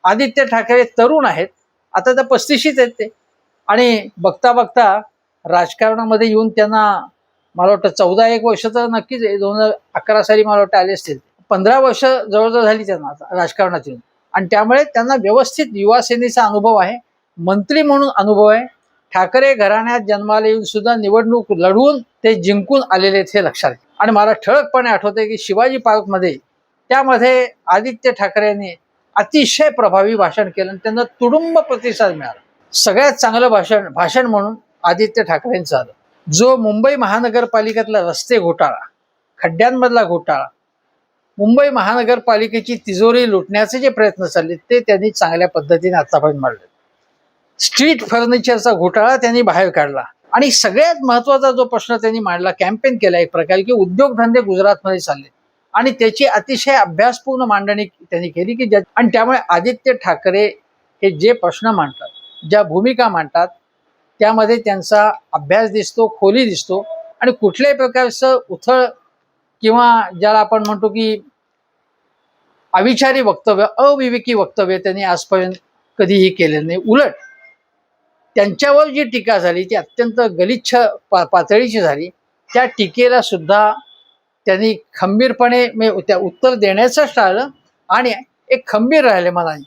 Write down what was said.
आदित्य ठाकरे तरुण आहेत, आता तर 35शीच आहेत ते, आणि बघता बघता राजकारणामध्ये येऊन त्यांना मला वाटतं 14 वर्ष तर नक्कीच 2011 साली मला वाटतं आले असतील. 15 वर्ष जवळजवळ झाली त्यांना आता राजकारणात येऊन, आणि त्यामुळे त्यांना व्यवस्थित युवा सेनेचा अनुभव आहे, मंत्री म्हणून अनुभव आहे. ठाकरे घराण्यात जन्माला येऊन सुद्धा निवडणूक लढवून ते जिंकून आलेले हे लक्षात घ्या. आणि मला ठळकपणे आठवते की शिवाजी पार्कमध्ये त्यामध्ये आदित्य ठाकरेंनी अतिशय प्रभावी भाषण केलं, त्यांना तुडुंब प्रतिसाद मिळाला. सगळ्यात चांगलं भाषण म्हणून आदित्य ठाकरेंचं आलं. जो मुंबई महानगरपालिकेतला रस्ते घोटाळा, खड्ड्यांमधला घोटाळा, मुंबई महानगरपालिकेची तिजोरी लुटण्याचे जे प्रयत्न चालले ते त्यांनी चांगल्या पद्धतीने आतापर्यंत मांडले. स्ट्रीट फर्निचरचा घोटाळा त्यांनी बाहेर काढला, आणि सगळ्यात महत्वाचा जो प्रश्न त्यांनी मांडला, कॅम्पेन केला एक प्रकारे, की उद्योगधंदे गुजरातमध्ये चालले, आणि त्याची अतिशय अभ्यासपूर्ण मांडणी त्यांनी केली की आणि त्यामुळे आदित्य ठाकरे हे जे प्रश्न मांडतात, ज्या भूमिका मांडतात, त्यामध्ये त्यांचा अभ्यास दिसतो, खोली दिसतो, आणि कुठल्याही प्रकारचं उथळ किंवा ज्याला आपण म्हणतो की अविचारी वक्तव्य, अविवेकी वक्तव्य त्यांनी आजपर्यंत कधीही केलेलं नाही. उलट त्यांच्यावर जी टीका झाली ती अत्यंत गलिच्छ पातळीची झाली. त्या टीकेला सुद्धा त्यांनी खंबीरपणे त्या उत्तर देण्याचं टाळलं, आणि एक खंबीर राहिले मनाने